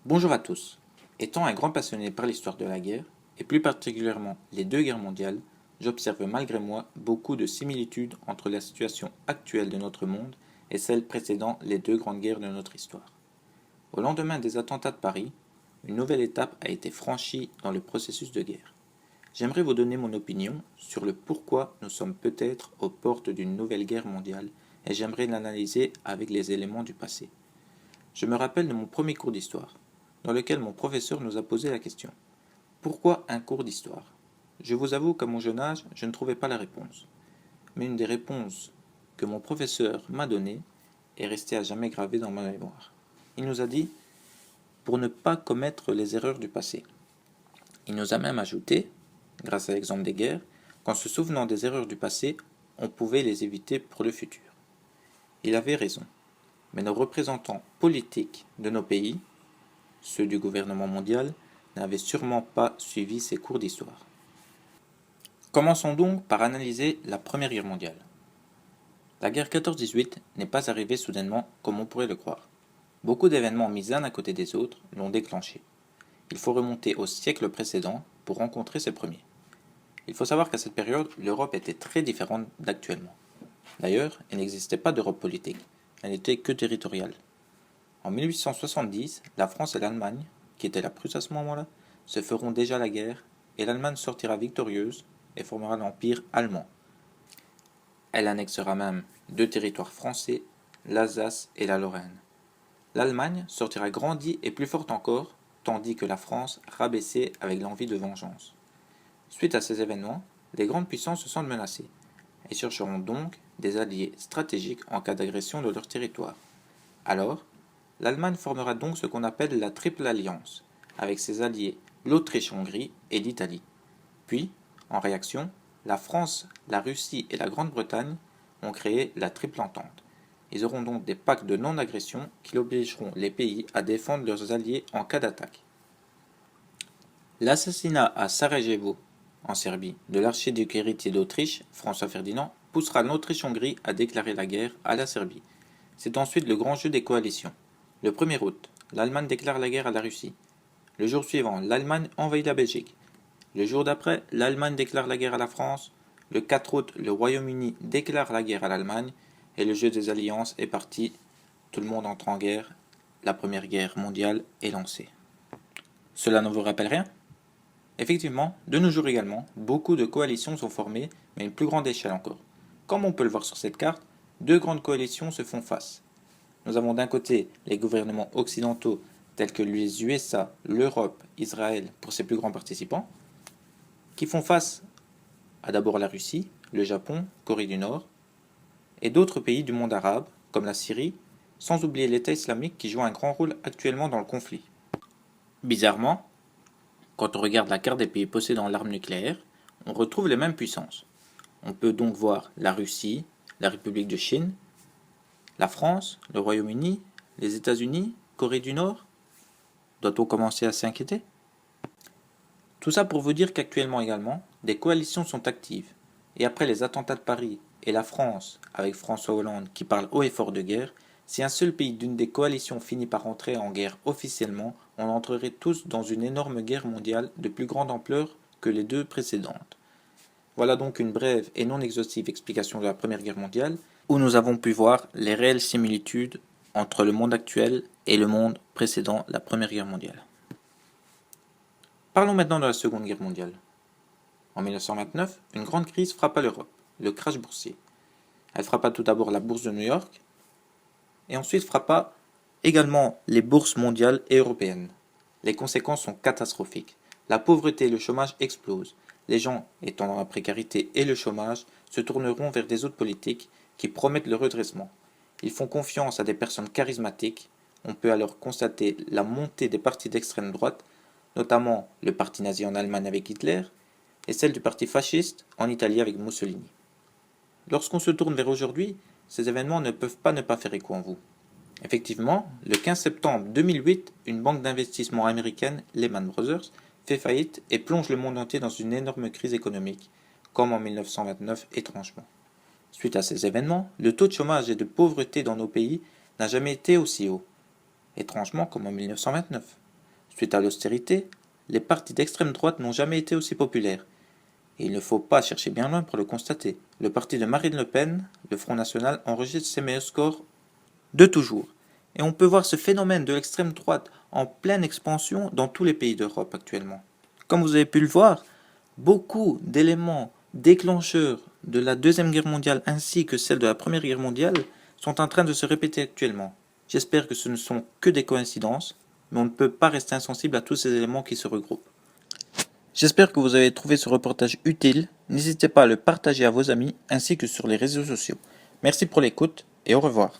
Bonjour à tous. Étant un grand passionné par l'histoire de la guerre, et plus particulièrement les deux guerres mondiales, j'observe malgré moi beaucoup de similitudes entre la situation actuelle de notre monde et celle précédant les deux grandes guerres de notre histoire. Au lendemain des attentats de Paris, une nouvelle étape a été franchie dans le processus de guerre. J'aimerais vous donner mon opinion sur le pourquoi nous sommes peut-être aux portes d'une nouvelle guerre mondiale et j'aimerais l'analyser avec les éléments du passé. Je me rappelle de mon premier cours d'histoire, dans lequel mon professeur nous a posé la question. Pourquoi un cours d'histoire? Je vous avoue qu'à mon jeune âge, je ne trouvais pas la réponse. Mais une des réponses que mon professeur m'a donnée est restée à jamais gravée dans ma mémoire. Il nous a dit pour ne pas commettre les erreurs du passé. Il nous a même ajouté, grâce à l'exemple des guerres, qu'en se souvenant des erreurs du passé, on pouvait les éviter pour le futur. Il avait raison. Mais nos représentants politiques de nos pays, ceux du gouvernement mondial, n'avaient sûrement pas suivi ces cours d'histoire. Commençons donc par analyser la Première Guerre mondiale. La guerre 14-18 n'est pas arrivée soudainement comme on pourrait le croire. Beaucoup d'événements mis l'un à côté des autres l'ont déclenchée. Il faut remonter au siècle précédent pour rencontrer ces premiers. Il faut savoir qu'à cette période, l'Europe était très différente d'actuellement. D'ailleurs, il n'existait pas d'Europe politique, elle n'était que territoriale. En 1870, la France et l'Allemagne, qui étaient la Prusse à ce moment-là, se feront déjà la guerre et l'Allemagne sortira victorieuse et formera l'Empire allemand. Elle annexera même deux territoires français, l'Alsace et la Lorraine. L'Allemagne sortira grandie et plus forte encore, tandis que la France rabaissée avec l'envie de vengeance. Suite à ces événements, les grandes puissances se sentent menacées et chercheront donc des alliés stratégiques en cas d'agression de leur territoire. Alors, l'Allemagne formera donc ce qu'on appelle la Triple Alliance, avec ses alliés l'Autriche-Hongrie et l'Italie. Puis, en réaction, la France, la Russie et la Grande-Bretagne ont créé la Triple Entente. Ils auront donc des pactes de non-agression qui obligeront les pays à défendre leurs alliés en cas d'attaque. L'assassinat à Sarajevo, en Serbie, de l'archiduc héritier d'Autriche, François Ferdinand, poussera l'Autriche-Hongrie à déclarer la guerre à la Serbie. C'est ensuite le grand jeu des coalitions. Le 1er août, l'Allemagne déclare la guerre à la Russie. Le jour suivant, l'Allemagne envahit la Belgique. Le jour d'après, l'Allemagne déclare la guerre à la France. Le 4 août, le Royaume-Uni déclare la guerre à l'Allemagne. Et le jeu des alliances est parti. Tout le monde entre en guerre. La Première Guerre mondiale est lancée. Cela ne vous rappelle rien? Effectivement, de nos jours également, beaucoup de coalitions sont formées, mais à une plus grande échelle encore. Comme on peut le voir sur cette carte, deux grandes coalitions se font face. Nous avons d'un côté les gouvernements occidentaux tels que les USA, l'Europe, Israël pour ses plus grands participants, qui font face à d'abord la Russie, le Japon, Corée du Nord, et d'autres pays du monde arabe, comme la Syrie, sans oublier l'État islamique qui joue un grand rôle actuellement dans le conflit. Bizarrement, quand on regarde la carte des pays possédant l'arme nucléaire, on retrouve les mêmes puissances. On peut donc voir la Russie, la République de Chine, la France, le Royaume-Uni, les États-Unis, Corée du Nord. Doit-on commencer à s'inquiéter? Tout ça pour vous dire qu'actuellement également, des coalitions sont actives. Et après les attentats de Paris et la France, avec François Hollande qui parle haut et fort de guerre, si un seul pays d'une des coalitions finit par entrer en guerre officiellement, on entrerait tous dans une énorme guerre mondiale de plus grande ampleur que les deux précédentes. Voilà donc une brève et non exhaustive explication de la Première Guerre mondiale, où nous avons pu voir les réelles similitudes entre le monde actuel et le monde précédant la Première Guerre mondiale. Parlons maintenant de la Seconde Guerre mondiale. En 1929, une grande crise frappa l'Europe, le crash boursier. Elle frappa tout d'abord la bourse de New York, et ensuite frappa également les bourses mondiales et européennes. Les conséquences sont catastrophiques. La pauvreté et le chômage explosent. Les gens, étant dans la précarité et le chômage, se tourneront vers des autres politiques qui promettent le redressement. Ils font confiance à des personnes charismatiques. On peut alors constater la montée des partis d'extrême droite, notamment le parti nazi en Allemagne avec Hitler, et celle du parti fasciste en Italie avec Mussolini. Lorsqu'on se tourne vers aujourd'hui, ces événements ne peuvent pas ne pas faire écho en vous. Effectivement, le 15 septembre 2008, une banque d'investissement américaine, Lehman Brothers, fait faillite et plonge le monde entier dans une énorme crise économique, comme en 1929 étrangement. Suite à ces événements, le taux de chômage et de pauvreté dans nos pays n'a jamais été aussi haut, étrangement comme en 1929. Suite à l'austérité, les partis d'extrême droite n'ont jamais été aussi populaires. Et il ne faut pas chercher bien loin pour le constater. Le parti de Marine Le Pen, le Front National, enregistre ses meilleurs scores de toujours. Et on peut voir ce phénomène de l'extrême droite en pleine expansion dans tous les pays d'Europe actuellement. Comme vous avez pu le voir, beaucoup d'éléments déclencheurs de la Deuxième Guerre mondiale ainsi que celle de la Première Guerre mondiale sont en train de se répéter actuellement. J'espère que ce ne sont que des coïncidences, mais on ne peut pas rester insensible à tous ces éléments qui se regroupent. J'espère que vous avez trouvé ce reportage utile. N'hésitez pas à le partager à vos amis ainsi que sur les réseaux sociaux. Merci pour l'écoute et au revoir.